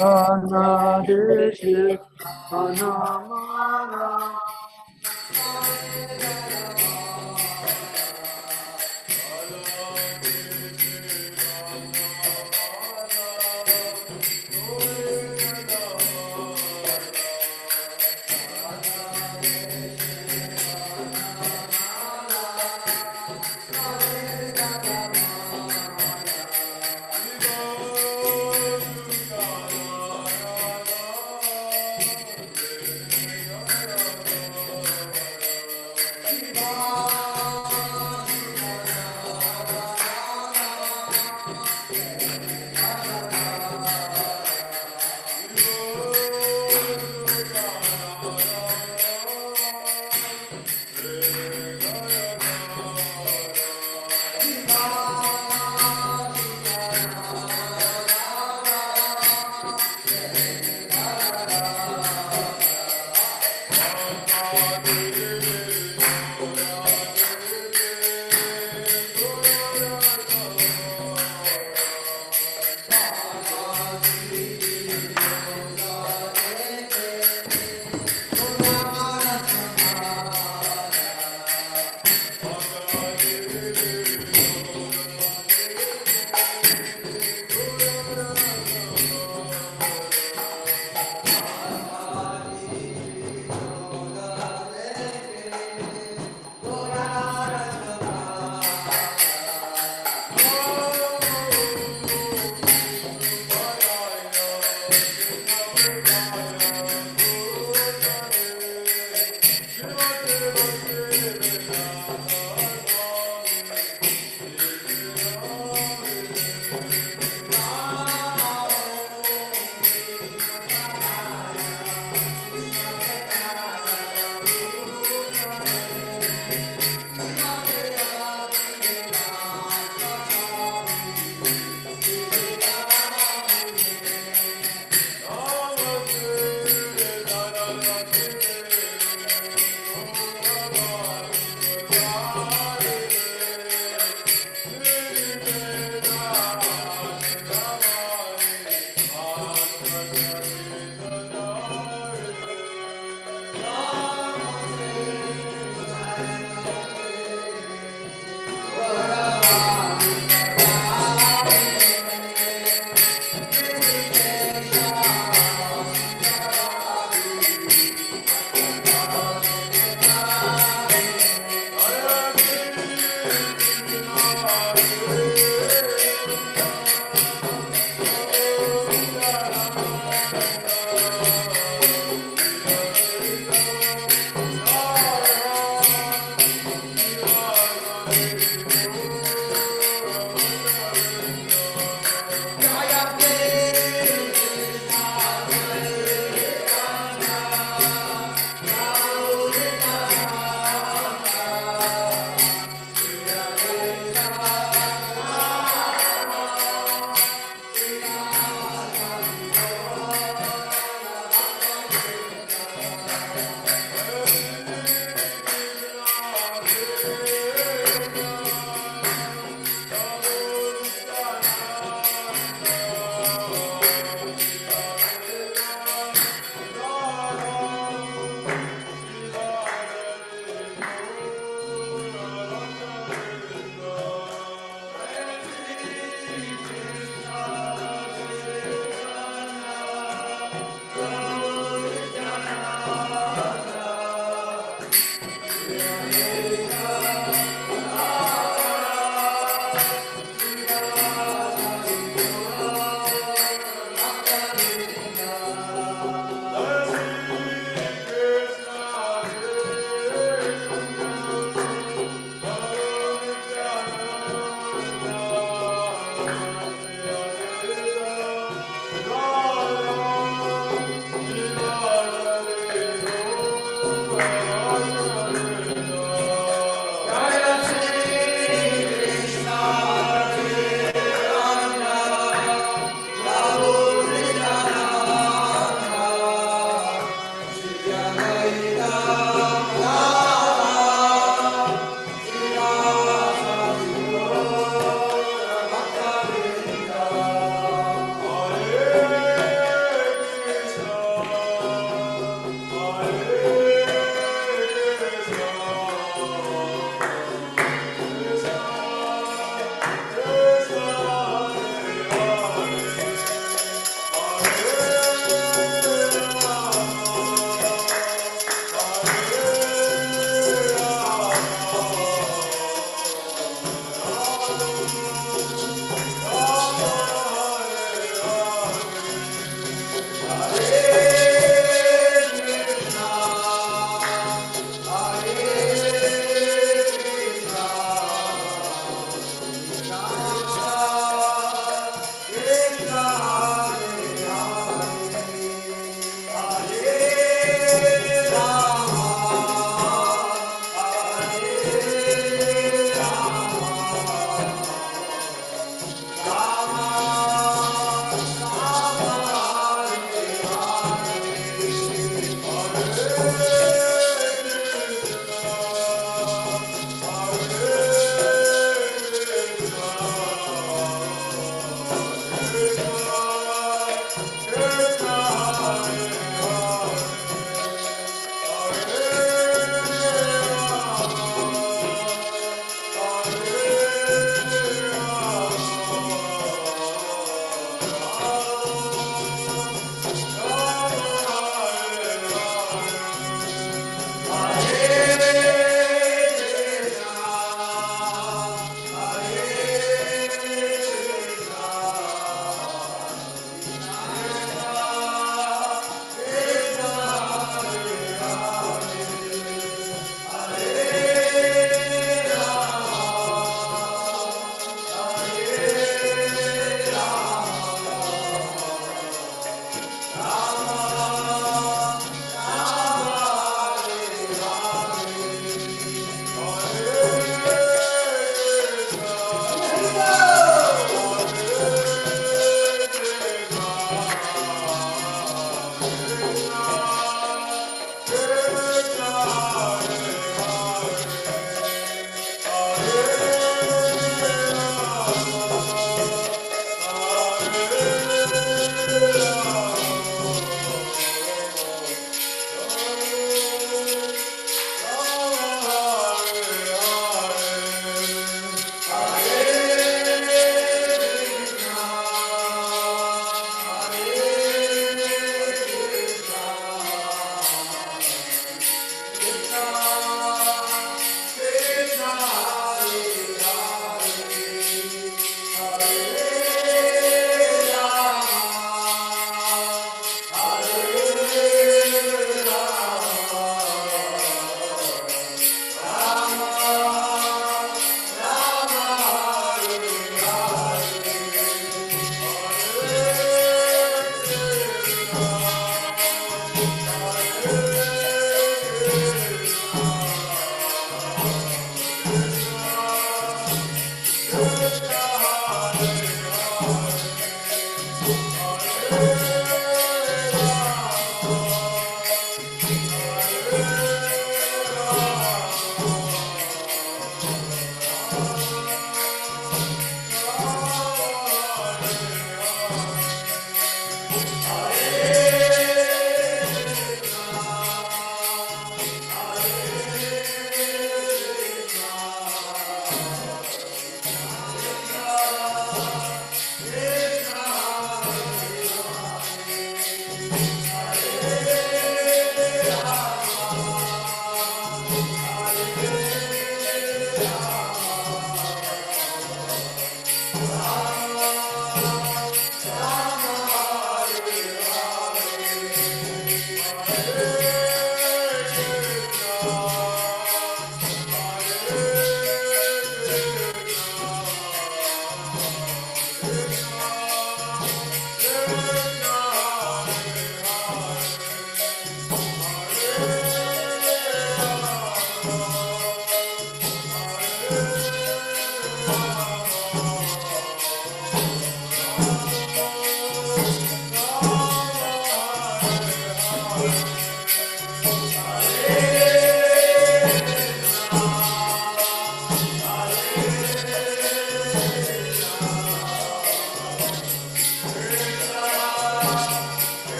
Anadishi Anamana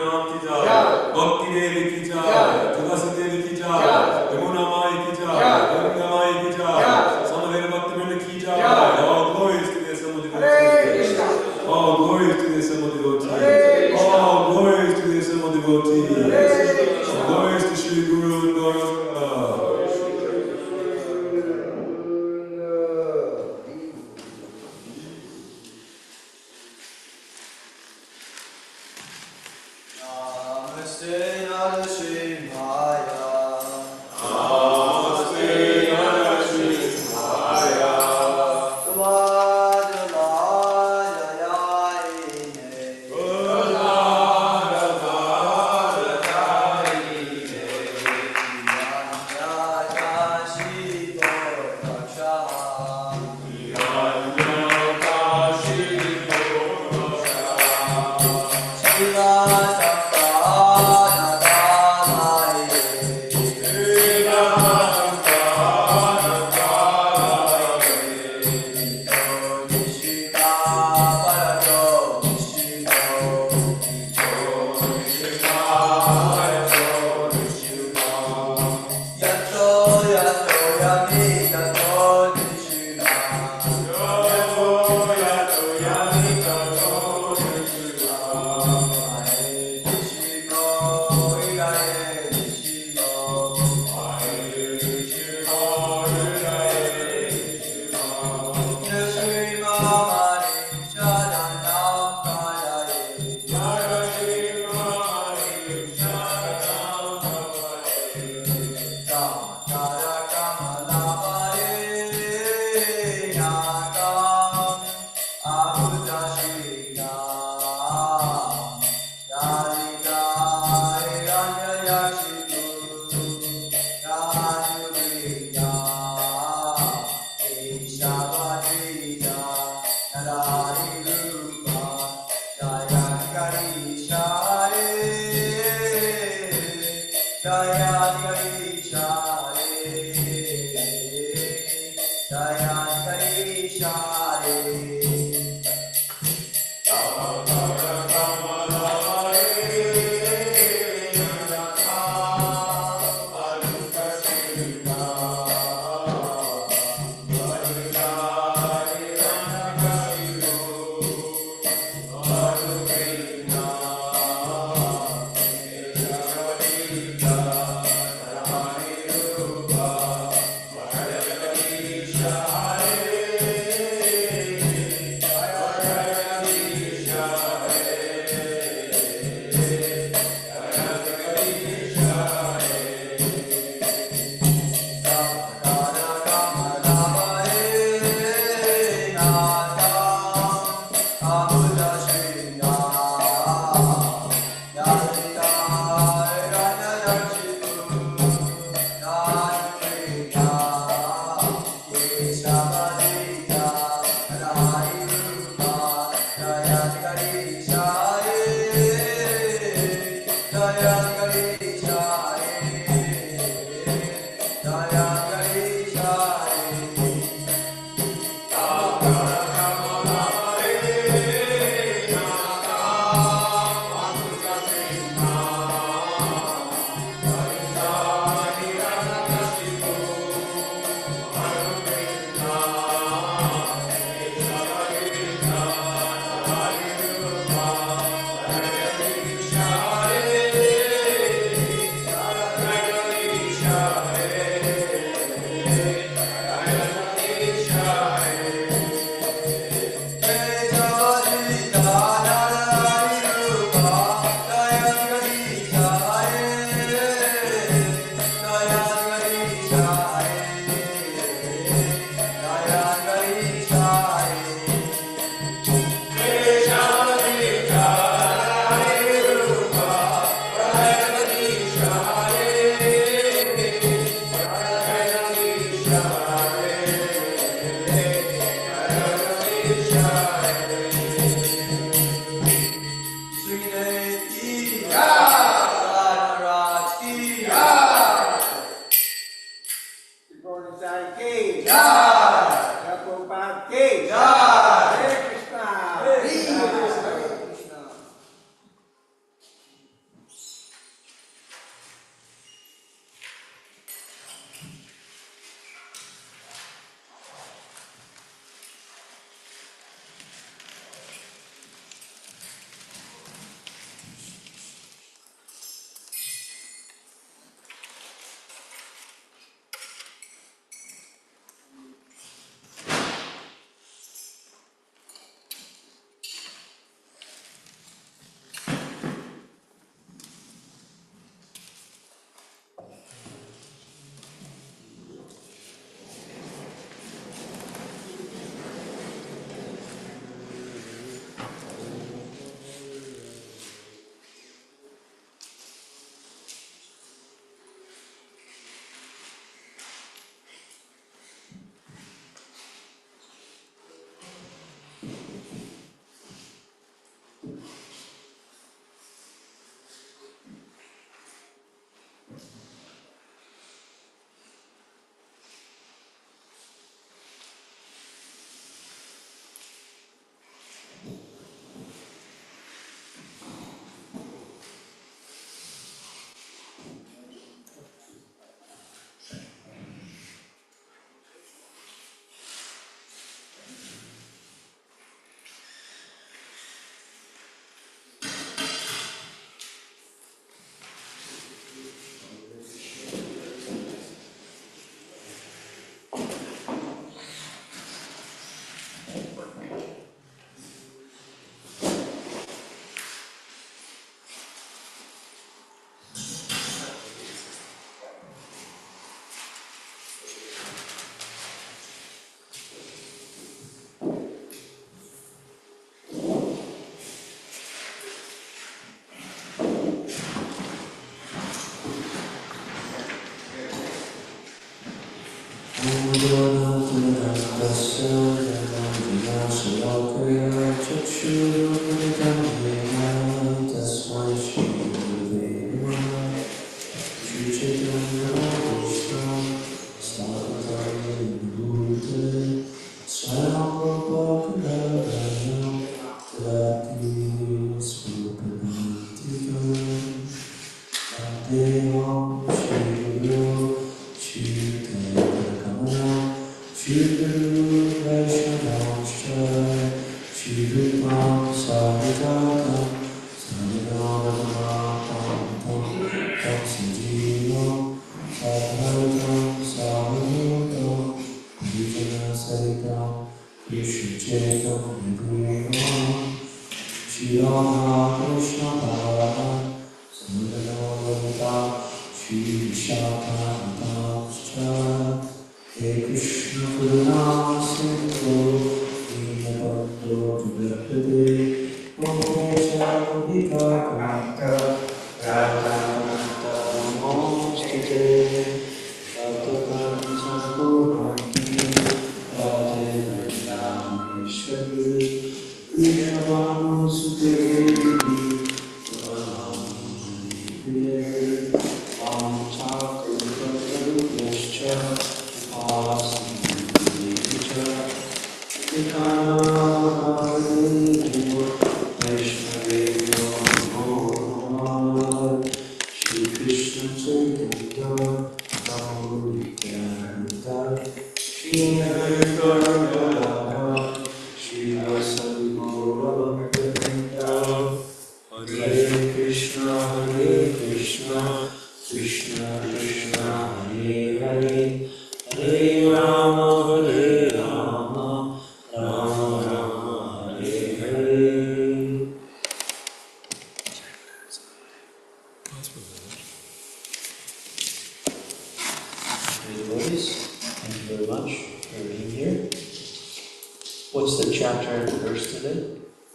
नाम की जय, भक्ति देवी की जय, तुलसी देवी की जय, यमुना माई की जय, गंगा माई की जय, समवेत भक्तवृंद की जय. All glories to the Son of devotees. All glories to the Son of devotees. All glories to the Son of devotees. All glories to Shri Guru and Gaura.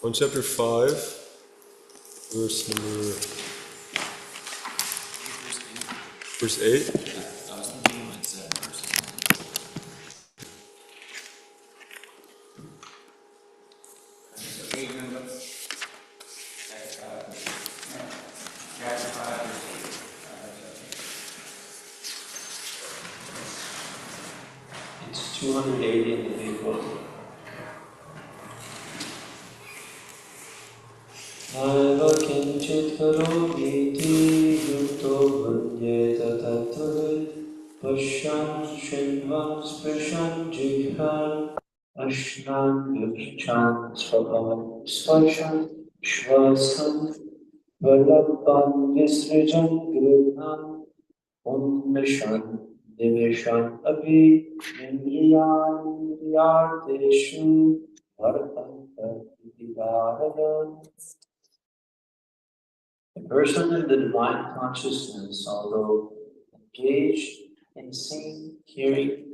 On chapter 5, verse 8. It's 280 in the big book. Naiva kinchit karomi ti yukto banyeta tattvavid Pashyan shrinvan sprishan jighan Ashnan yukchan svabhavam sparshan Shvasan valabhan visrijan gridhan Unnashan nimishan abhi indriyan indriyarteshu vartanta vidivaradan. A person in the divine consciousness, although engaged in seeing, hearing,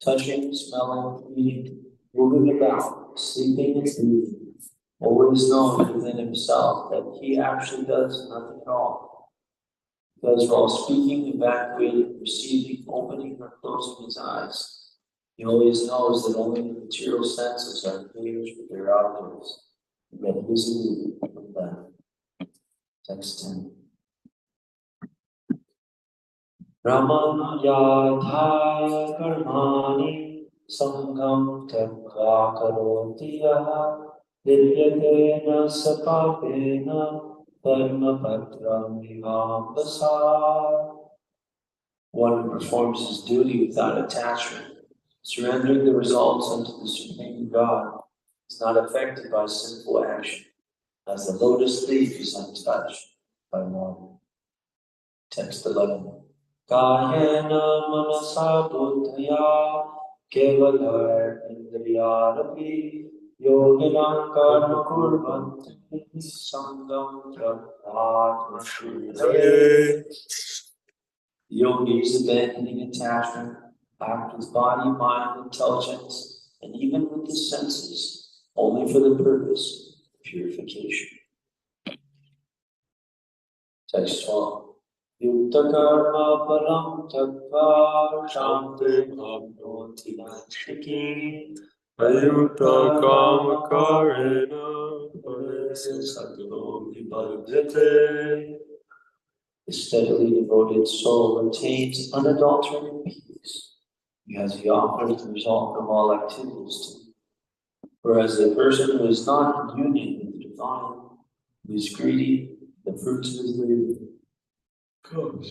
touching, smelling, eating, moving about, sleeping and breathing, always knows within himself that he actually does nothing at all. Because while speaking, evacuating, receiving, opening, or closing his eyes, he always knows that only the material senses are engaged with their objects, and yet visibly from them. Text 10. Brahman yadhaya karmani sangam tyakva karoti yaha vidyatena sapapena dharma patram vivambasar. One who performs his duty without attachment, surrendering the results unto the Supreme God, is not affected by sinful action, as the lotus leaf is untouched by water. Text 11. Kayena manasa buddhaya kevalar indriyarapi yoginam karma kurvanti sangam yathatma shriyate. Yogis abandoning attachment, act with body, mind, intelligence, and even with the senses, only for the purpose of purification. Text 12. Yuktakarma param tattva shanti bhavnoti nashiki ayukta kama karena parasya sattva vibhadyate. The steadily devoted soul retains unadulterated peace because he offers the result of all activities to him. Whereas the person who is not in union with the divine, who is greedy, the fruits of his labor comes.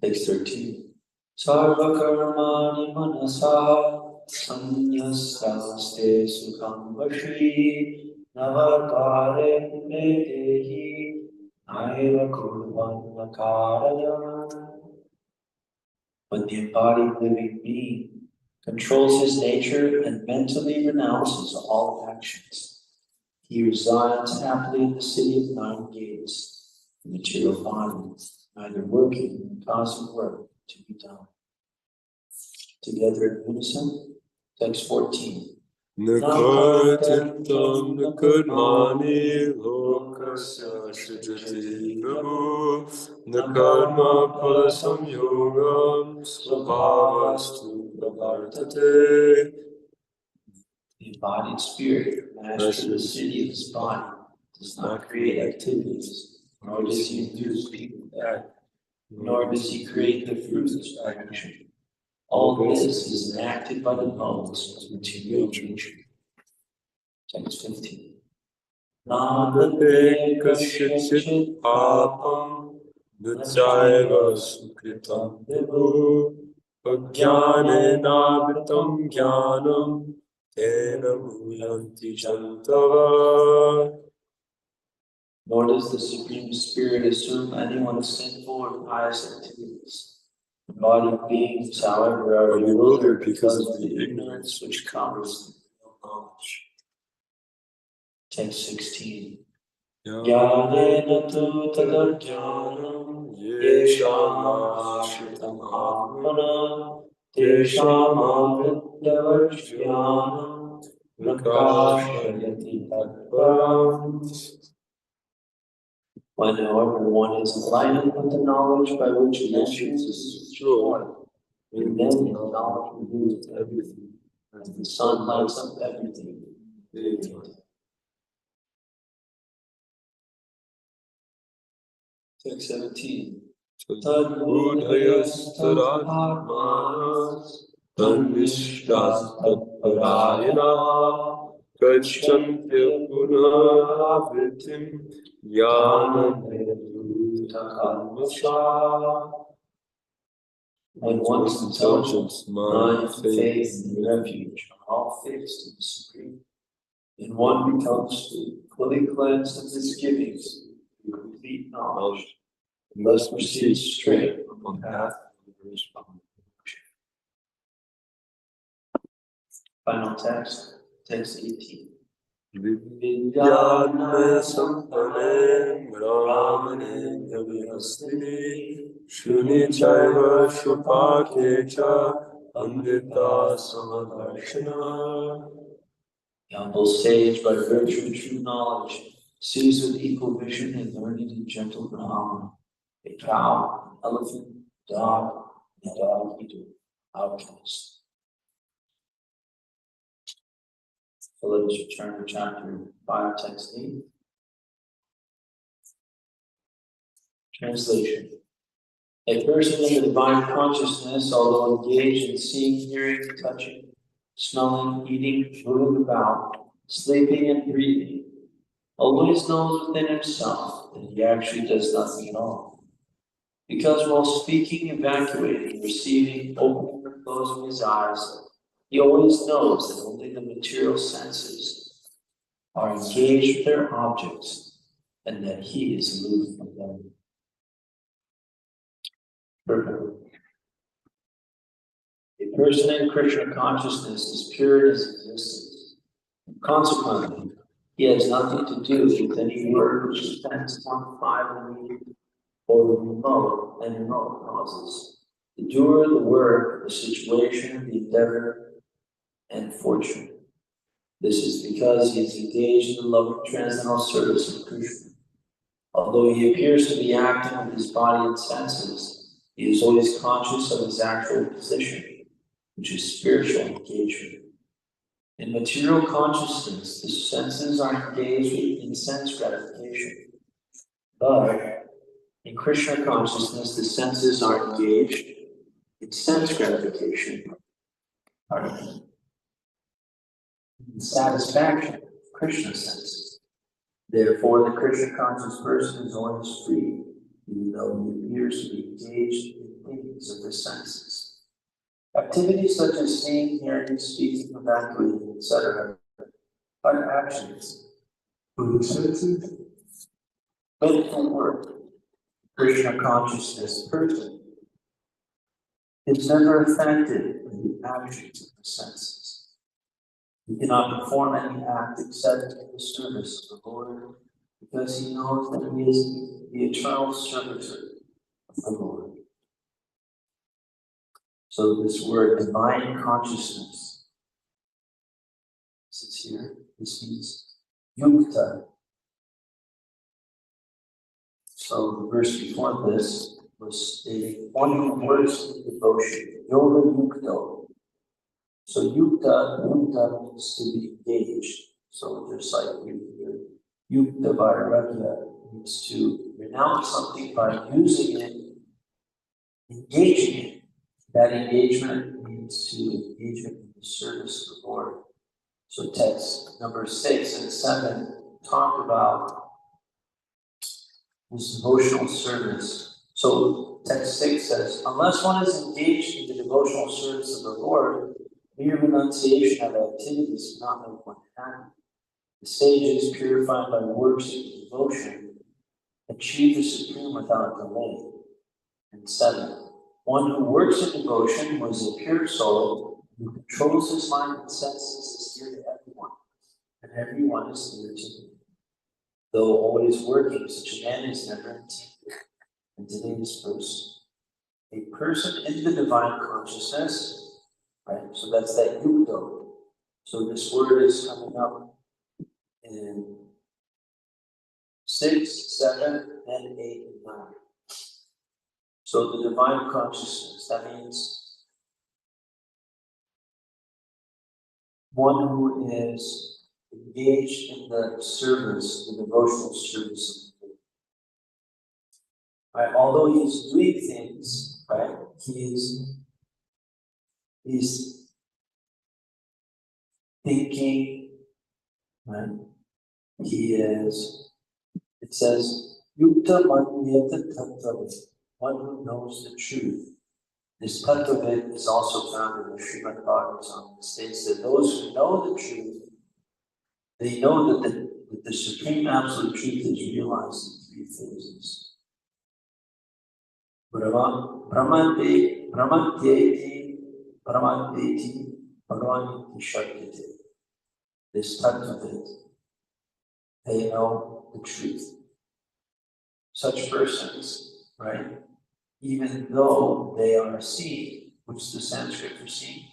Text 13. Sarva karmani manasa sanyasaste sukham vashi navakare dehi naiva kurvanna karaya. When the embodied living being controls his nature and mentally renounces all actions, he resides happily in the city of 9 gates, the material body, neither working nor causing work to be done. Together in unison, text 14. Nakartitam nakarmani lokasya srijati prabhu nakarma palasam yogam svabhavastu pravartate. The embodied spirit, master of the city of his body, does not create activities, nor does he induce people to act, nor does he create the fruits of action. All this is enacted by the modes of material nature. Text 15. Nadate kasyachit papam nuchaiva sukritam vibhu ajnanenavritam jnanam tena muyanti jantava. Nor does the Supreme Spirit assume anyone's sinful or pious activities. Embodied beings, however, are bewildered because of the ignorance which comes from knowledge. Text 16. Jnanena tu tadajnanam yesham ashritam atmana tesham avidyavarjnanam prakashayati tatparam. When, however, one is enlightened with the knowledge by which he enters is destroyed, and then the knowledge reveals everything, as the sun lights up everything. Text 17. Tadbudhayas tadhatmanas tanishtas tadparayana gacchantya punavritim jnana-nirvutakalmasha. When one's intelligence, mind, faith, and refuge are all fixed in the Supreme, then one becomes fully cleansed of misgivings through complete knowledge, and thus proceeds straight on the path of liberation. Final text, text 18. Vidyadmaya sampane brahmane yavihastini shuni chaiva shupakecha pandita samadarshana. The humble sage, by virtue of true knowledge, sees with equal vision a learned and gentle Brahman, a cow, an elephant, dog, and a dog-eater, outcast. So let us return to chapter 5, text 8. Translation. A person in the divine consciousness, although engaged in seeing, hearing, touching, smelling, eating, moving about, sleeping, and breathing, always knows within himself that he actually does nothing at all. Because while speaking, evacuating, receiving, opening or closing his eyes, he always knows that only the material senses are engaged with their objects and that he is aloof from them. A person in Krishna consciousness is pure in his existence. Consequently, he has nothing to do with any word which depends on 5 immediate or remote causes. The doer, the work, the situation, the endeavor, and fortune. This is because he is engaged in the loving transcendental service of Krishna. Although he appears to be acting with his body and senses, he is always conscious of his actual position, which is spiritual engagement. In material consciousness, the senses are engaged in sense gratification. But in Krishna consciousness, the senses are engaged in sense gratification. In satisfaction of Krishna senses. Therefore, the Krishna conscious person is always free, even though he appears to be engaged in things of the senses. Activities such as seeing, hearing, speaking, evacuating, etc., are actions for the senses meant for work. Krishna consciousness person is never affected by the actions of the senses. He cannot perform any act except in the service of the Lord, because he knows that he is the eternal servitor of the Lord. So this word divine consciousness, this is here, this means yukta. So the verse before this was stating one who works in devotion, yoga yukto. So yukta means to be engaged. So just like we hear, yukta vairagya means to renounce something by using it, engaging it. That engagement means to engage it in the service of the Lord. So text number 6 and 7 talk about this devotional service. So text 6 says, unless one is engaged in the devotional service of the Lord, mere renunciation of activities cannot make one happy. The sages, purified by works of devotion, achieve the supreme without delay. And 7, one who works in devotion was a pure soul who controls his mind and senses is dear to everyone, and everyone is dear to him. Though always working, such a man is never empty. And today's verse, a person in the divine consciousness, right? So that's that yukto. So this word is coming up in 6, 7, and 8, and 9. So the divine consciousness, that means one who is engaged in the service, the devotional service of the Lord. Right? Although he's doing things, right? He's thinking, right? He is, it says, Yukta Manyata Tattva, one who knows the truth. This tattva is also found in the Srimad Bhagavatam. It states that those who know the truth, they know that the supreme absolute truth is realized in 3 phases. Brahmantyeti, Brahmantyeti, Bhagavaniti Shakyate. This tattva, they know the truth. Such persons, right, even though they are seen, which is the Sanskrit for seen.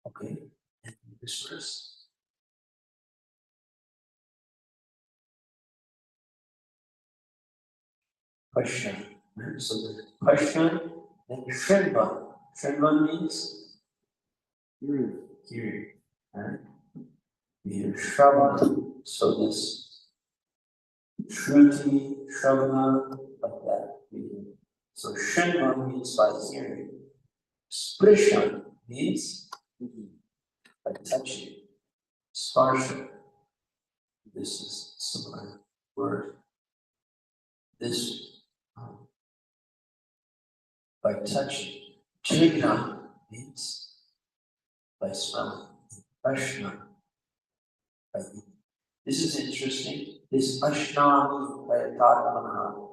Okay, and this verse. Question. So the question, then Shrinvan. Shrinvan means hearing. Right? We hear Shravan. So this Shruti, Shravana, like that. So Shrinvan means by hearing. Sprishan means by touching. Sparsha. This is a similar word. This by touching. Jigna means by smelling. Ashna by eating. This is interesting. This Ashnami by Tatmana.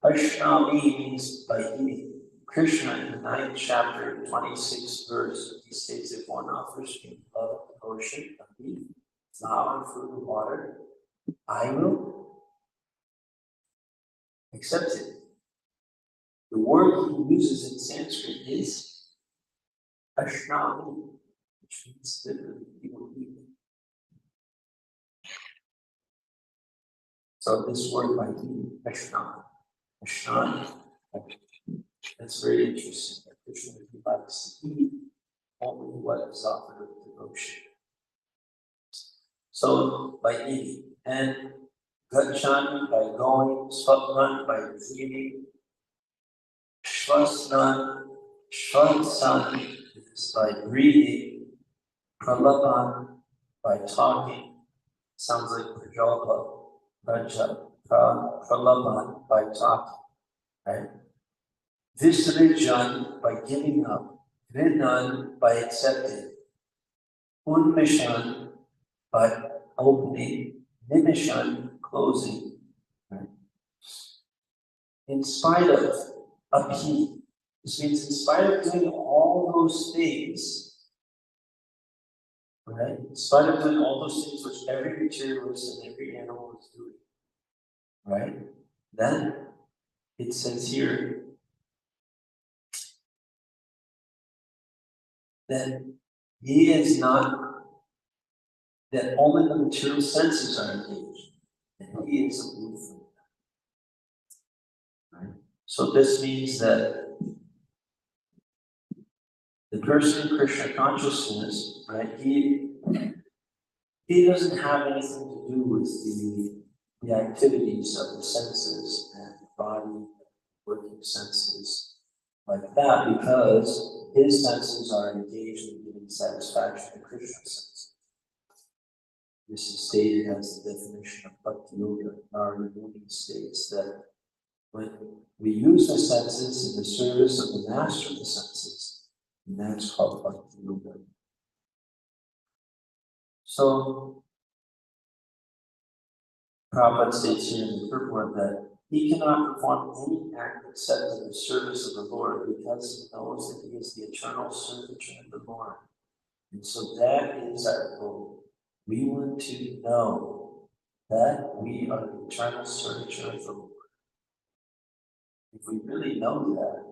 Ashnami means by eating. Krishna in the 9th chapter, 26th verse, he states, if one offers me love, devotion, a meat, flour, food, and water, I will accept it. The word he uses in Sanskrit is Ashnami, which means literally he will eat. So this word by Krishna, that's very interesting. That Krishna, he likes to eat only what is offered with devotion. So by eating, and Gachan by going, Swapnan by dreaming, Shvasan is by breathing, Pralapan by talking, sounds like Pralapan by talking, right? Visrijan by giving up, Vrinan by accepting, Unmishan by opening, Nimishan closing. Right? In spite of upheaval, this means in spite of doing all those things, right? In spite of doing all those things which every materialist and every animal is doing, right? Then it says here that he is not, that only the material senses are engaged, and he is aloof from them. Right? So this means that the person in Krishna consciousness, right, he doesn't have anything to do with the activities of the senses and the body, working senses, like that, because his senses are engaged in giving satisfaction to Krishna's senses. This is stated as the definition of Bhakti Yoga. Narada Muni states that when we use the senses in the service of the master of the senses, and that's called Bhakti Yoga. So, Prabhupada states here in the purport that he cannot perform any act except in the service of the Lord because he knows that he is the eternal servitor of the Lord. And so that is our goal. We want to know that we are the eternal servitor of the Lord. If we really know that,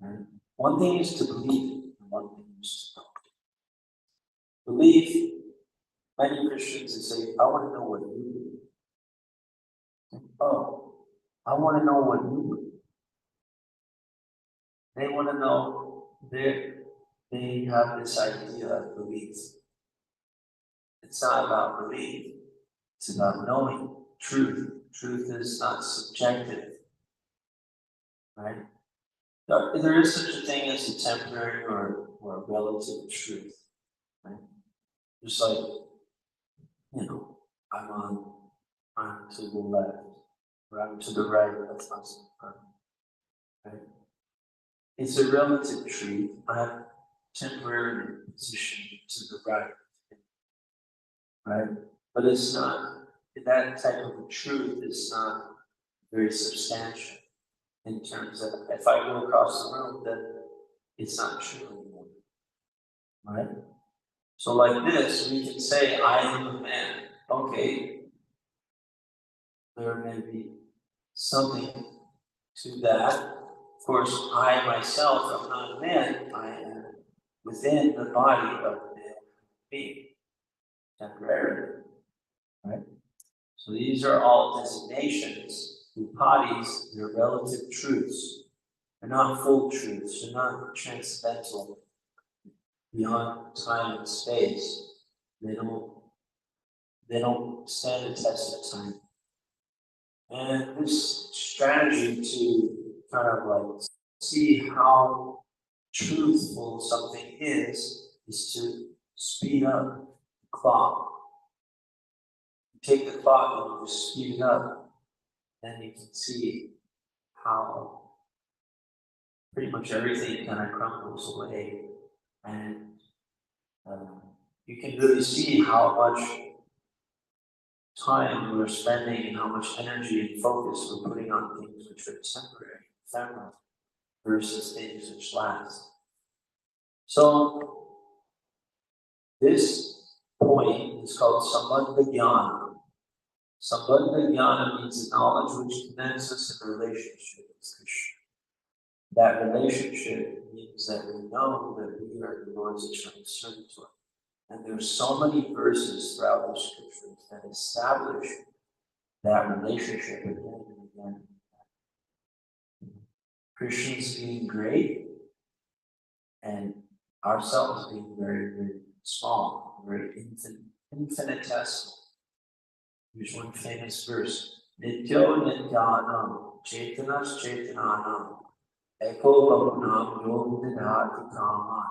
right? One thing is to believe it, and one thing is to know. Believe, many Christians say, I want to know what you believe. Oh, I want to know what you believe. They want to know, they have this idea of belief. It's not about belief, it's about knowing truth. Truth is not subjective, right? There is such a thing as a temporary or a relative truth, right? Just like, I'm to the left, or I'm to the right, that's not so important, right? It's a relative truth. I'm temporarily positioned to the right, right? But it's not, that type of a truth is not very substantial in terms of, if I go across the room, then it's not true anymore, right? So like this, we can say, I am a man. Okay, there may be something to that. Of course, I myself am not a man. I am within the body of the male being, temporarily, right? So these are all designations, upadis, they're relative truths. They're not full truths, they're not transcendental, beyond time and space. They don't stand the test of time. And this strategy to kind of like see how truthful something is to speed up the clock. You take the clock and you just speed it up, then you can see how pretty much everything kind of crumbles away. And you can really see how much time we're spending and how much energy and focus we're putting on things which are temporary, ephemeral, versus things which last. So, this point is called Sambandha Jnana. Sambandha Jnana means the knowledge which connects us in a relationship with Krishna. That relationship means that we know that we are the Lord's eternal servitor. And there's so many verses throughout the scriptures that establish that relationship again and again. Krishna's being great, and ourselves being very, very small, very infinitesimal. There's one famous verse, Nityo Nityanam, Chaitanas Chaitananam, Eko Bhavunam Yom Vidhati Kaman.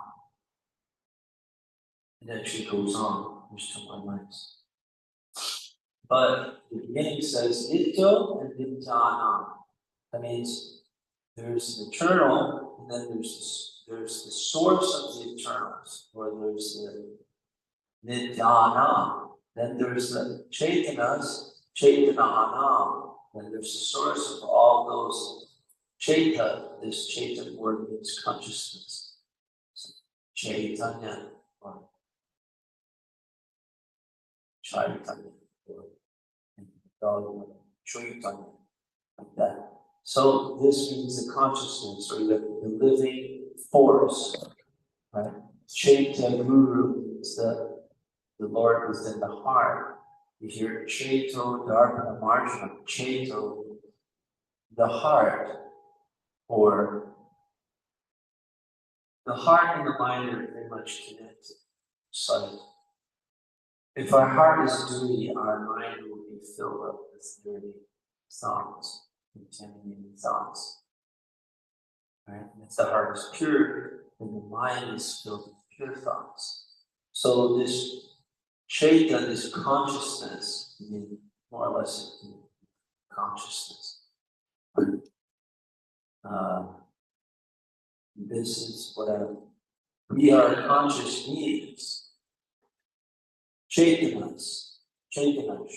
It actually goes on, there's 2 more lines. But the beginning says Nityo and Nityanam. That means there's the eternal, and then there's the source of the eternals, or there's the Nityanam. Then there's the Chaitanas, Chaitananam. Then there's the source of all those Chaita. This Chaita word means consciousness. So, Chaitanya, or Chaitanya, or Chaitanya, like that. So this means the consciousness, or the living force, right? Chaita Guru means the Lord is in the heart. You hear Chaito Dharma Marjana, Chaito, the heart, or the heart and the mind are very much connected. So if our heart is dirty, our mind will be filled up with dirty thoughts, contaminating thoughts. Right? And if the heart is pure, then the mind is filled with pure thoughts. So this Chaita, this consciousness, more or less consciousness. This is what we are conscious beings. Chaitanas, Chaitananam.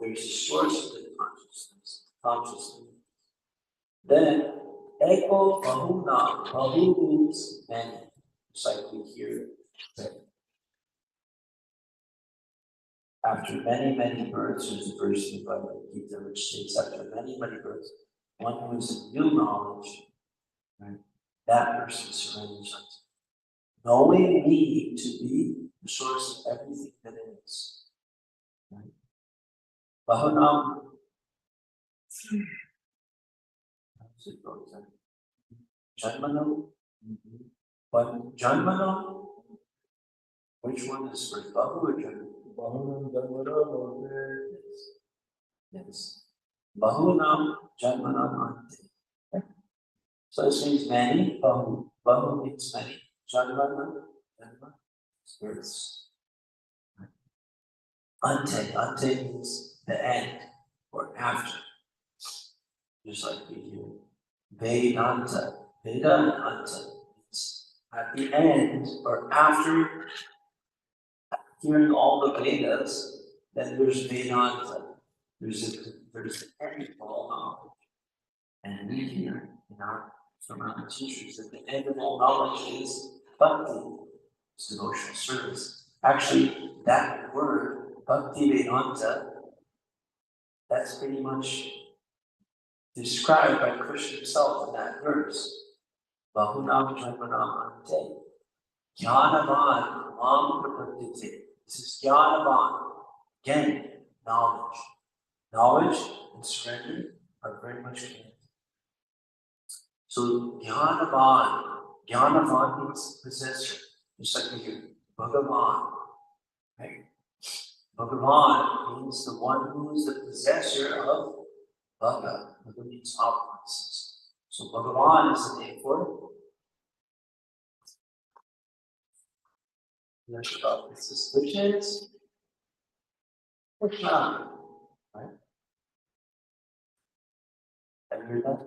There's a source of the consciousness. Then, Eko Bahuna, Bahu means many. It's like we hear after many, many births, there's a verse in the Bhagavad Gita which states after many, many births, one who is in new knowledge, right, that person surrenders unto me. Knowing me to be the source of everything that is. Right? Bahunam. Janmanam. But Janmanam, which one is first, Bahu or Janmanam? Yes. Bahunam Janmanam Ante. So this means many, Bahu. Bahu means many. Janmanam, Janma, births. Ante means the end or after. Just like we hear Vedanta. Veda and Anta means at the end or after hearing all the Vedas, then there's Vedanta. There's the end of all knowledge. And we hear from our teachers that the end of all knowledge is bhakti, it's devotional service. Actually, that word, bhakti Vedanta, that's pretty much described by Krishna himself in that verse. Bahunam Janmanam Ante. Jnanavan Mam Prapadite. This is Jnanavan. Again, knowledge. Knowledge and surrender are very much connected. So Jnanavan means possessor. Just like we hear Bhagavan. Right? Bhagavan means the one who is the possessor of Bhaga. Bhaga means opulences. So Bhagavan is the name for it. Next up is suspicions. Krishna. Right? Have you heard that?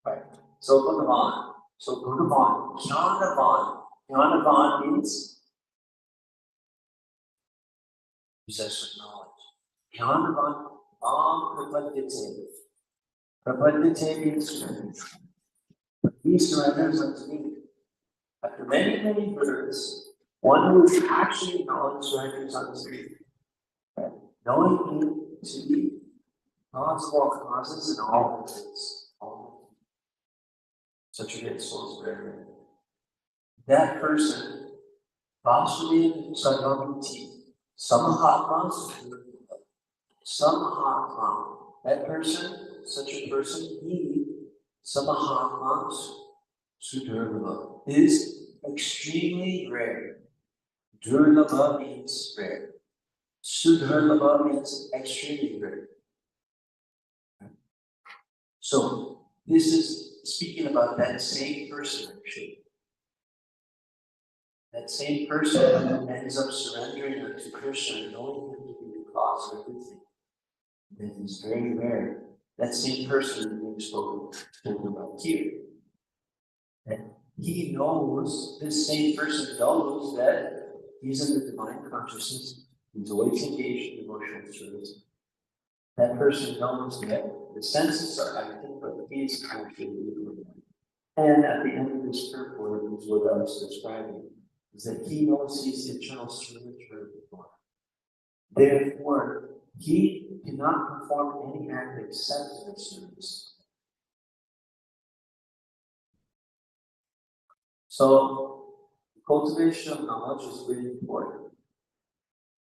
Right. So Bhagavan. So Bhagavan. Jnanavan. Jnanavan means possessor of knowledge. Jnanavan Mam Prapadite. Prapadite means surrender. He surrenders unto me. After many, many births, one who is actually knowledge surrenders unto me. Right? Knowing me to be cause of all causes and all things. Such a great soul is very rare. That person, Vasudeva Sarvamiti, Samahatmas, Samahatma. That person, such a person, he, Samahatmas, Sudurlabha, is extremely rare. Durlabha means rare. Sudurlabha means extremely rare. So, this is speaking about that same person, actually. That same person who ends up surrendering to Krishna, knowing him to be the cause of everything. That is very rare. That same person is being spoken about here. And he knows, this same person knows that he's in the divine consciousness, he's always engaged in devotional service. That person knows that the senses are active, but he is actually living. And at the end of this purport is what I was describing, is that he knows he's the eternal servant of God. Therefore, he cannot perform any act except the service. So, cultivation of knowledge is really important.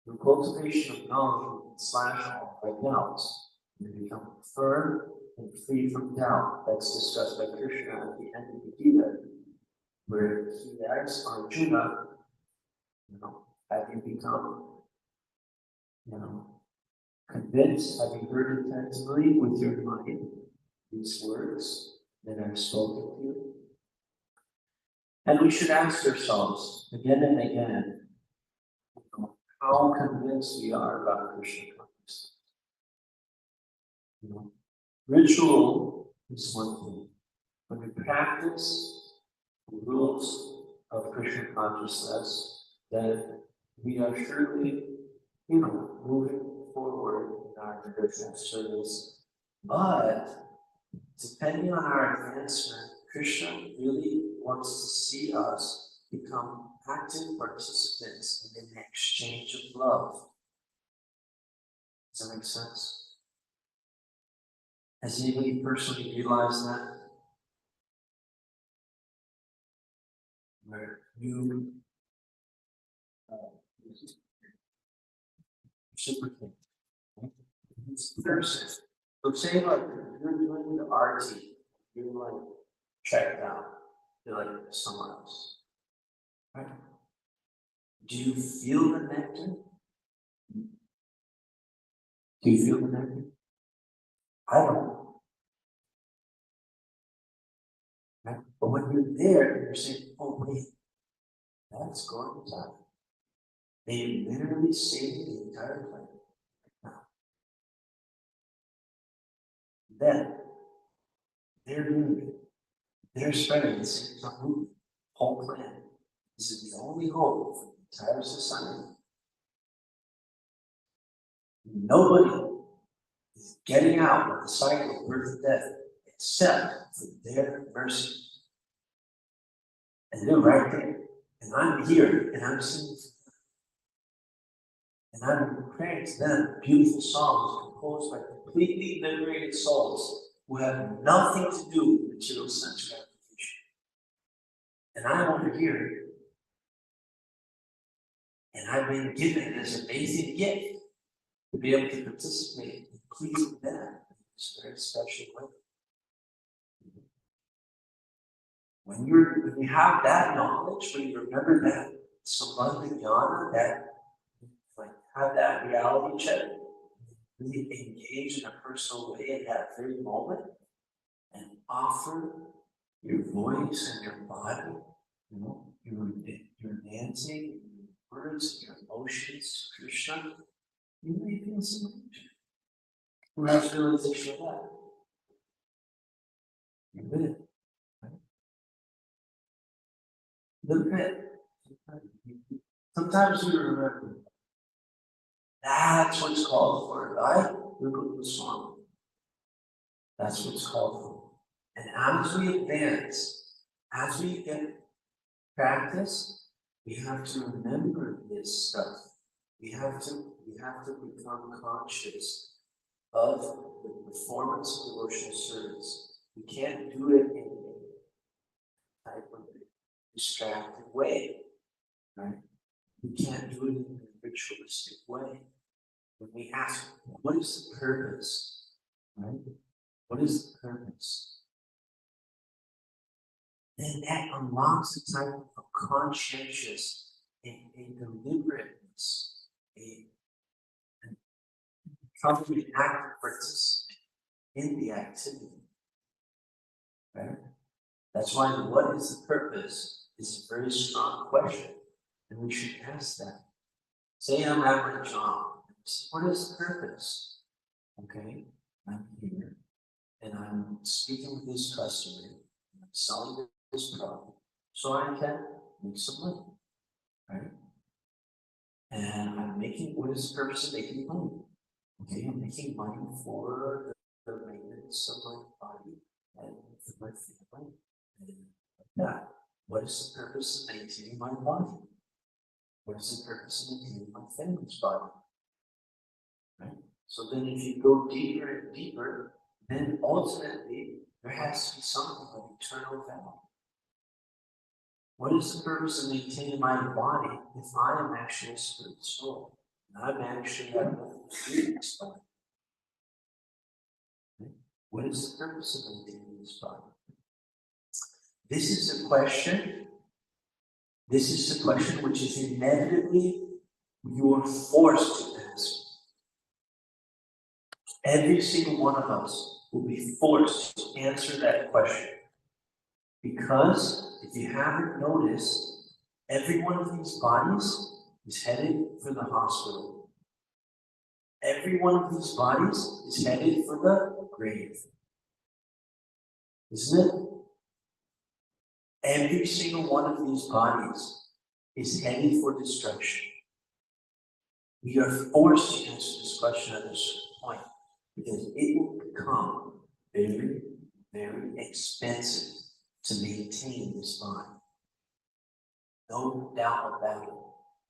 The cultivation of knowledge will slash off by doubts and become firm and free from doubt. That's discussed by Krishna at the end of the Gita, where he asks Arjuna, have you become, convinced, have you heard attentively with your mind these words that I've spoken to you? And we should ask ourselves again and again, how convinced we are about Krishna consciousness. Ritual is one thing. When we practice the rules of Krishna consciousness, then we are surely, moving forward in our devotional service. But depending on our advancement, Krishna really wants to see us become active participants in an exchange of love. Does that make sense? Has anybody personally realized that? Where you super king, right? Person. So say like you're doing the RT, you're like checked out, you're like somewhere else. Right? Do you feel the nectar? Do you feel the nectar? I don't. Right? But when you're there, you're saying, oh wait, that's going to die. They literally saved the entire planet. Now, then they're doing it. They're spreading this whole planet. This is the only hope for the entire society. Nobody is getting out of the cycle of birth and death except for their mercy. And they're right there. And I'm here, and I'm singing. And I'm praying to them beautiful songs composed by completely liberated souls who have nothing to do with material sense gratification. And I'm over here, and I've been given this amazing gift to be able to participate in pleasing them in this very special way. When you have that knowledge, when you remember that Sambandha Jnana, that have that reality check, really engage in a personal way in that very moment, and offer your voice and your body, your dancing, your words, your emotions to Krishna, you may feel some emotion. Who has realization of that? You will. Right? Look at it. Sometimes we remember. That's what's called for, right? Look at the song. That's what's called for. And as we advance, as we get practice, we have to remember this stuff. We have to become conscious of the performance of devotional service. We can't do it in a type of distracted way, right? We can't do it in ritualistic way. When we ask, what is the purpose? Right? What is the purpose? Then that unlocks a type of conscientious and deliberateness, how do we active participate in the activity? Right? That's why what is the purpose is a very strong question, and we should ask that. Say I'm at my job. What is the purpose? Okay, I'm here, and I'm speaking with this customer, and I'm selling this product, so I can make some money, right? And I'm making, what is the purpose of making money? Okay, I'm making money for the maintenance of my body and for my family. And that. What is the purpose of maintaining my body? What is the purpose of maintaining my family's body? Right? So then if you go deeper and deeper, then ultimately there has to be something of eternal value. What is the purpose of maintaining my body if I am actually a spirit soul? And I'm actually a spirit body. What is the purpose of maintaining this body? This is a question. This is the question which is inevitably you are forced to ask. Every single one of us will be forced to answer that question. Because if you haven't noticed, every one of these bodies is headed for the hospital. Every one of these bodies is headed for the grave. Isn't it? Every single one of these bodies is headed for destruction. We are forced to answer this question at a certain point because it will become very, very expensive to maintain this body. No doubt about it.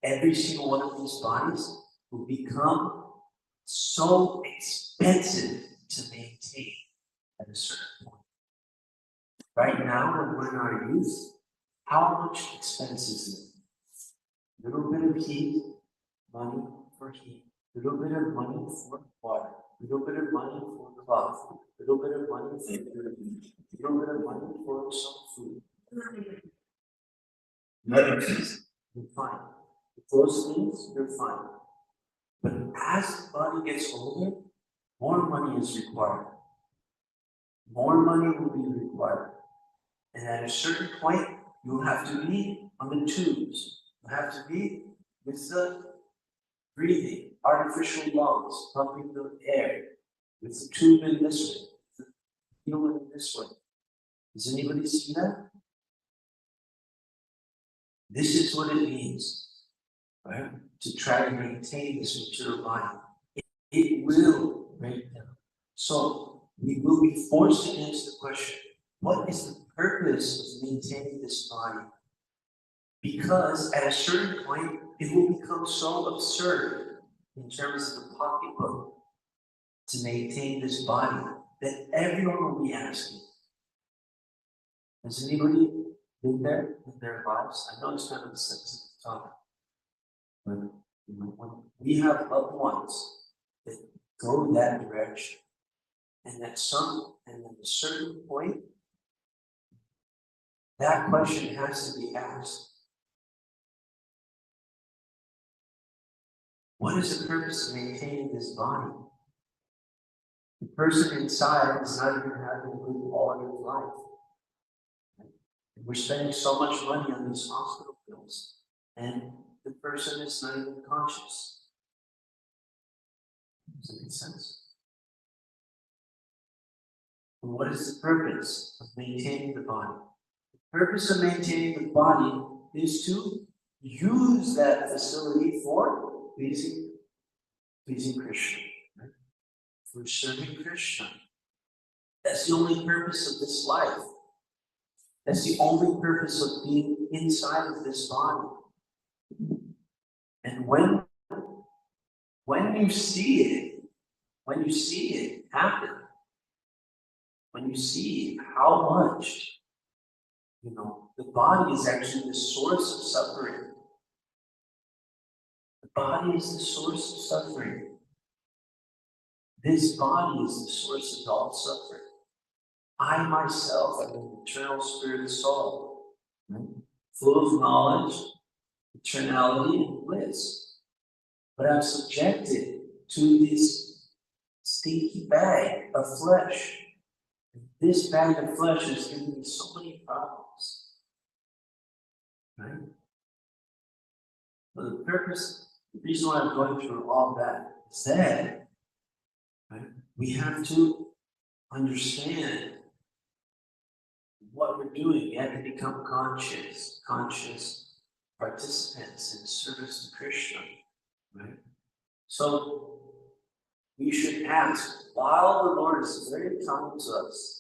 Every single one of these bodies will become so expensive to maintain at a certain point. Right now, when we're in our youth, how much expense is it? A little bit of heat, money for heat, a little bit of money for water, a little bit of money for cloth, a little bit of money for food, a little bit of money for some food. You're fine. With those things, you're fine. But as the body gets older, more money is required. More money will be required. And at a certain point, you'll have to be on the tubes. You'll have to be with the breathing, artificial lungs, pumping the air, with the tube in this way, the needle in this way. Does anybody see that? This is what it means, right? To try to maintain this material body. It will break down. So we will be forced to answer the question, what is the purpose of maintaining this body? Because at a certain point, it will become so absurd in terms of the pocketbook to maintain this body that everyone will be asking. Has anybody been there in their lives? I know it's kind of a sensitive topic, but when we have loved ones that go that direction, and at a certain point, that question has to be asked. What is the purpose of maintaining this body? The person inside is not even having a good quality of life. And we're spending so much money on these hospital bills, and the person is not even conscious. Does that make sense? And what is the purpose of maintaining the body? The purpose of maintaining the body is to use that facility for pleasing Krishna, right? For serving Krishna. That's the only purpose of this life. That's the only purpose of being inside of this body. And when you see it happen, when you see how much, the body is actually the source of suffering. The body is the source of suffering. This body is the source of all suffering. I myself am an eternal spirit soul, right? Full of knowledge, eternality, and bliss. But I'm subjected to this stinky bag of flesh. This bag of flesh is giving me so many problems. Right? So the reason why I'm going through all that is that, right, we have to understand what we're doing. We have to become conscious participants in service to Krishna. Right? So we should ask, while the Lord is very kind to us,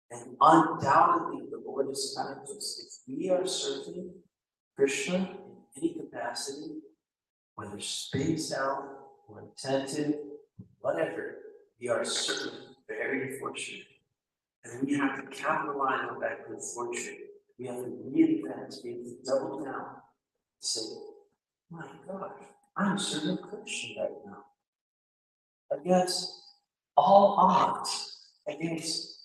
and undoubtedly the Lord is kind to us, if we are serving Krishna in any capacity, whether spaced out or attentive, whatever, we are certainly very fortunate. And we have to capitalize on that good fortune. We have to reinvent, we have to double down, say, my gosh, I'm serving Krishna right now. Against all odds, against,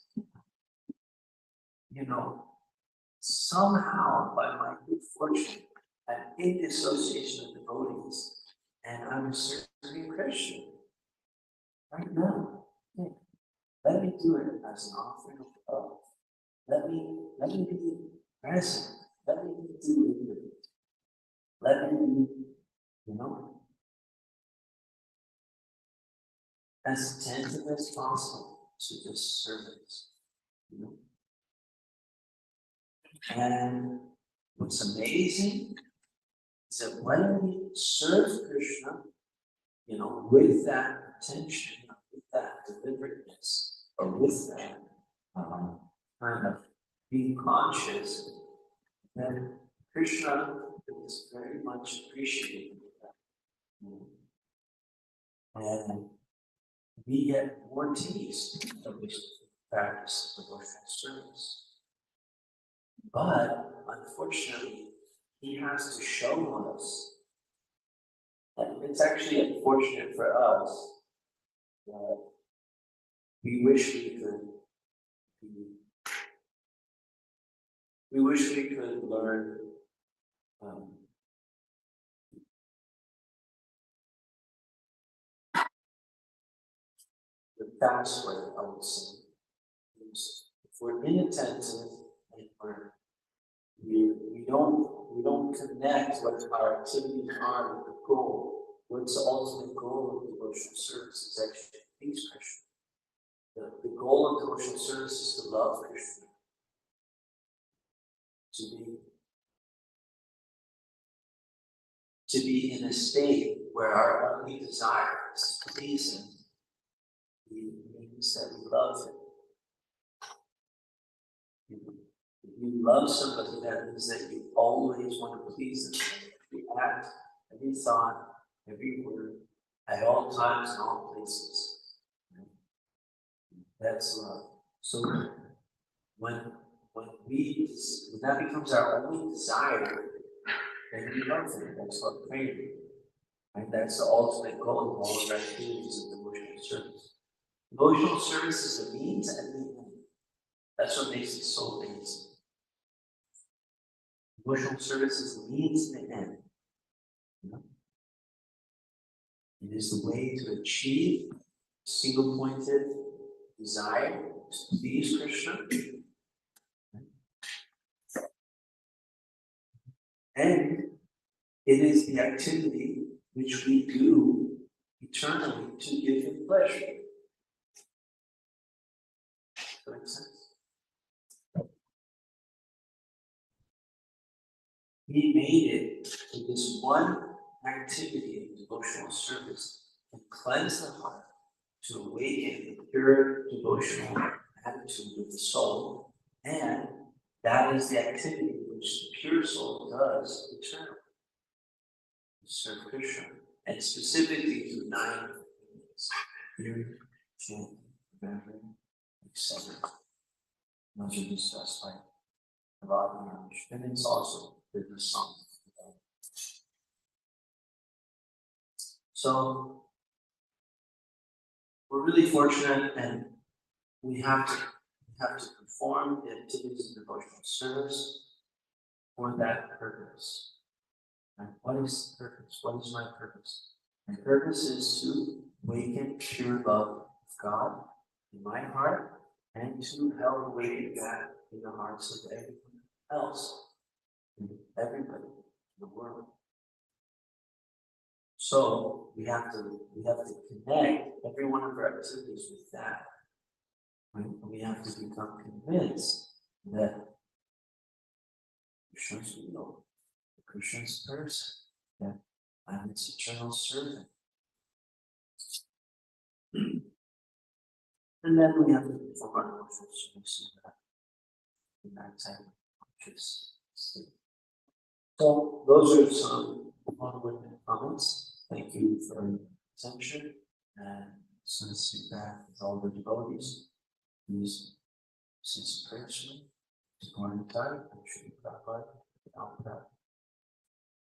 somehow by my good fortune, I'm in the association of devotees, and I'm serving Krishna right now. Yeah. Let me do it as an offering of love. Let me be present. Let me be deliberate. Let me be, as attentive as possible to this service. And what's amazing is that when we serve Krishna, with that attention, with that deliberateness, or with that kind of being conscious, then Krishna is very much appreciated that. And we get more taste of this practice of devotional service. But unfortunately, he has to show us, and it's actually unfortunate for us that we wish we could learn the fast way, I would say. If we're inattentive and we don't connect what our activities are with the goal. What's the ultimate goal of devotional service is actually to please Krishna. The goal of devotional service is to love Krishna. To be in a state where our only desire is to please Him. It means that we love Him. If you love somebody, that means that you always want to please them. Every act, every thought, every word, at all times and all places. That's love. So when that becomes our only desire, then we love Him. That's what praying. And that's the ultimate goal of all of our activities of devotional service. Devotional service is the means and the end. That's what makes it so amazing. Devotional service is the means and the end. It is the way to achieve single-pointed desire to please Krishna. And it is the activity which we do eternally to give Him pleasure. Does that make sense? He made it to this one activity of devotional service and cleanse the heart to awaken the pure devotional attitude of the soul, and that is the activity which the pure soul does eternally. Serve Krishna, and specifically through 9 things: hearing, chanting, remembering, etc. Those are discussed by Bhagavad Gita, and it's also in the song. So we're really fortunate, and we have to perform the activities of devotional service for that purpose. And what is the purpose? What is my purpose? My purpose is to awaken pure love of God in my heart and to help awaken that in the hearts of everyone else, everybody in the world. So we have to connect every one of our activities with that. Right? We have to become convinced that Krishna's real, Krishna's person, that I'm its eternal servant. And then we have to perform our devotional service in that type of conscious state. So those are some long-winded comments. Thank you for your attention, and so to sit back with all the devotees. Please say some prayers for me. Support the time. I'm sure you got by without that.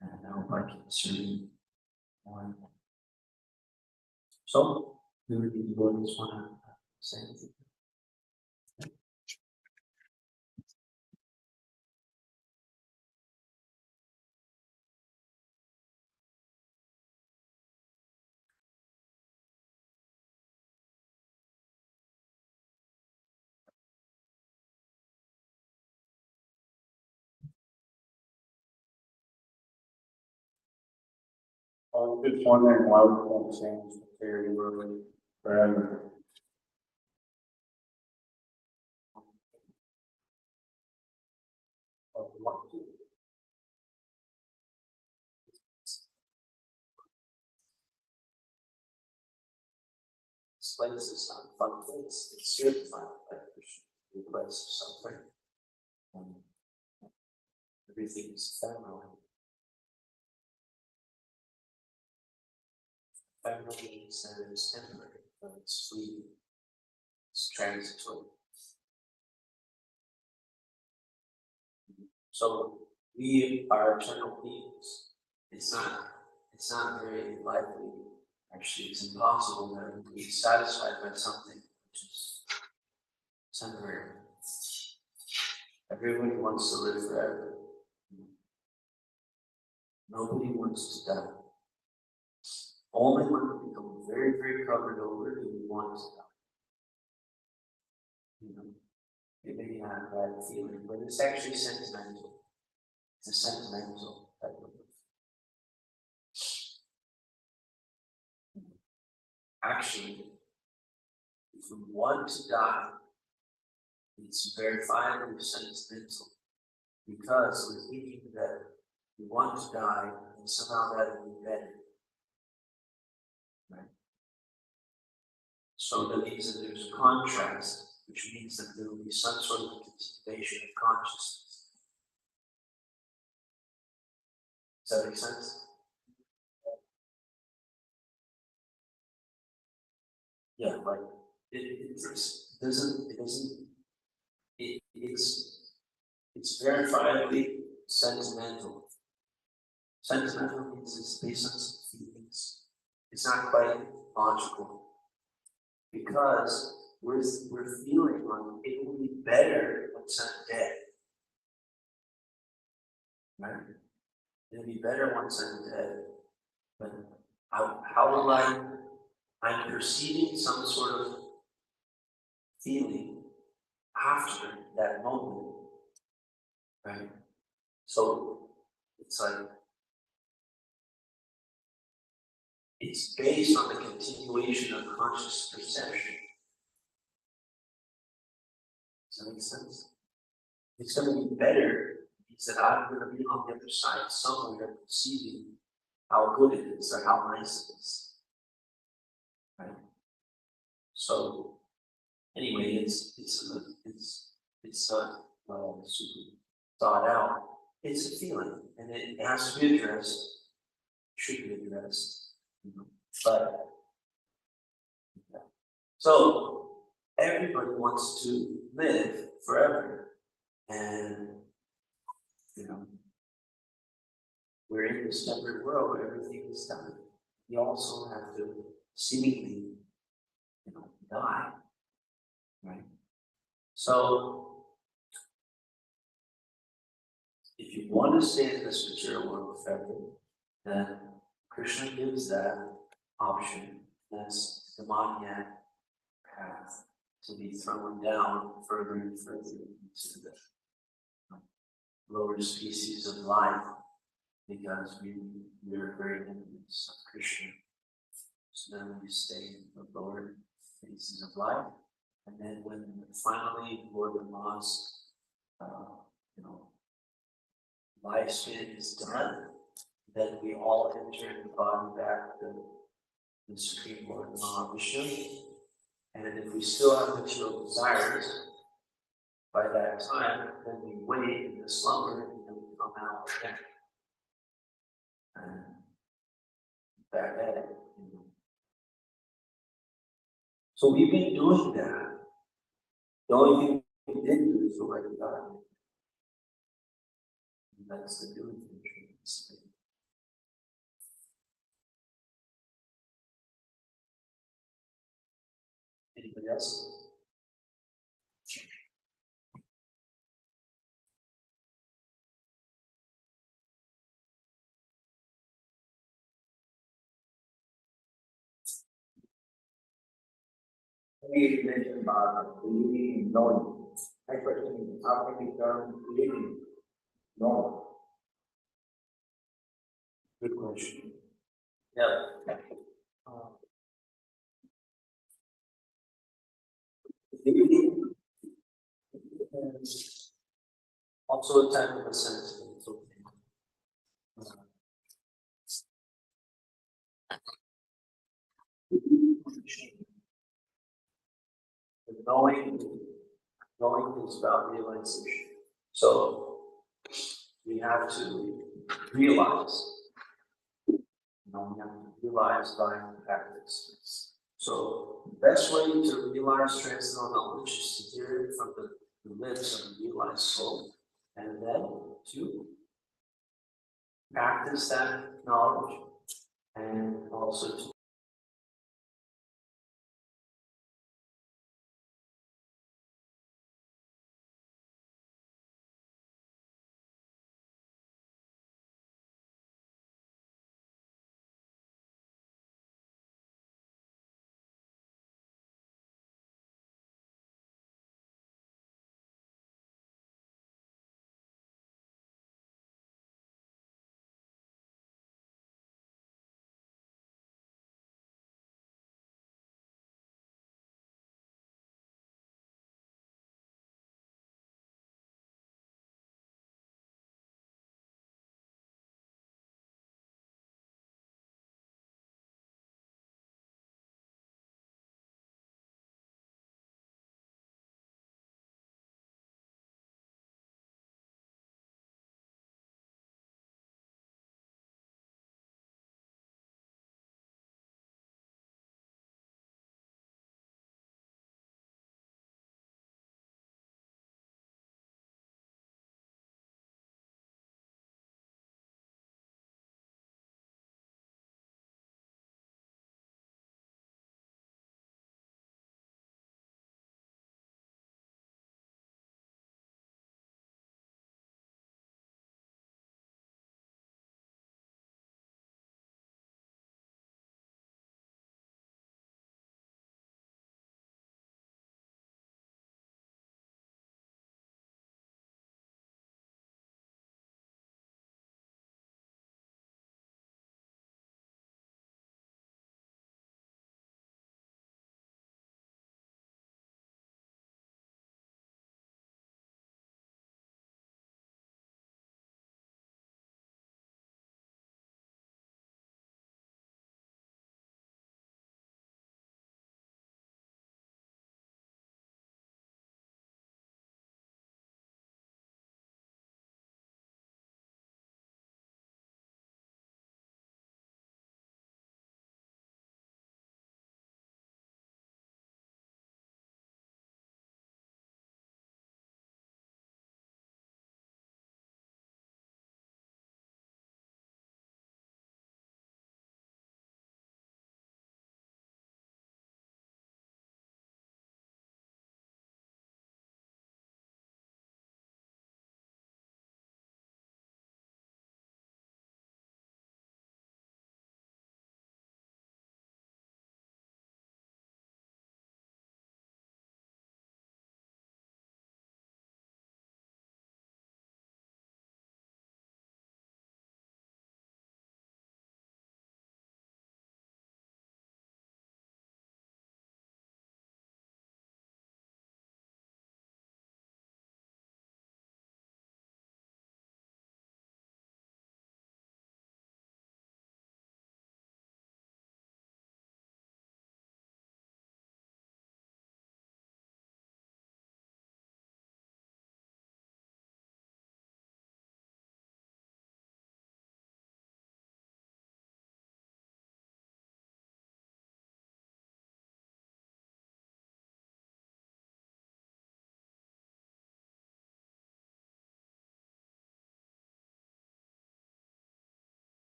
And I hope I can serve you more. So, do the devotees want to say anything? I'm just wondering why we can't change the theory really forever. This place is not a fun place. It's certified by Krishna. The place of suffering. Everything is ephemeral. Ephemeral means that it's temporary, but it's fleeting. It's transitory. So we are eternal beings. It's not very likely. Actually, it's impossible that we be satisfied by something which is temporary. Everybody wants to live forever. Nobody wants to die. Only when we become very, very covered over do we want to die. You know, you may have that feeling, but it's actually sentimental. It's a sentimental type of life. Actually, if we want to die, it's verifiably sentimental because we're thinking that we want to die and somehow that will be better. Right? So that means that there's a contrast, which means that there will be some sort of continuation of consciousness. Does that make sense? Yeah, like it's verifiably sentimental. Sentimental means it's based on some feelings. It's not quite logical. Because we're feeling like it will be better when I'm dead. Right? It'll be better once I'm dead. But how will I'm perceiving some sort of feeling after that moment. Right? So it's like it's based on the continuation of conscious perception. Does that make sense? It's going to be better. It means that I'm going to be on the other side somewhere perceiving how good it is or how nice it is. Right? So anyway, it's not super thought out. It's a feeling, and it has to be addressed. Should be addressed. But so everybody wants to live forever, and we're in this temporary world where everything is done. we also have to seemingly, die, right? So, if you want to stay in this material world effective, then Krishna gives that option as the demoniac path to be thrown down further and further into the lower species of life, because we're very enemies of Krishna. So then we stay in the lower phases of life, and then when finally Lord Brahma's lifespan is done, then we all enter the body back to the Supreme Lord Mahavishnu. And if we still have material desires, by that time, then we wait in the slumber and then we come out again. And back at it. So we've been doing that. The only thing we didn't do is already done. And that's the doing thing. Anybody else? We mentioned about believing and knowing. My question is, how can we turn believing, knowing? Good question. Yeah. Believing is also a type of a sentiment. Knowing is about realization. So we have to realize. We have to realize by practice. So the best way to realize transcendental knowledge is to hear it from the lips of the realized soul, and then to practice that knowledge, and also to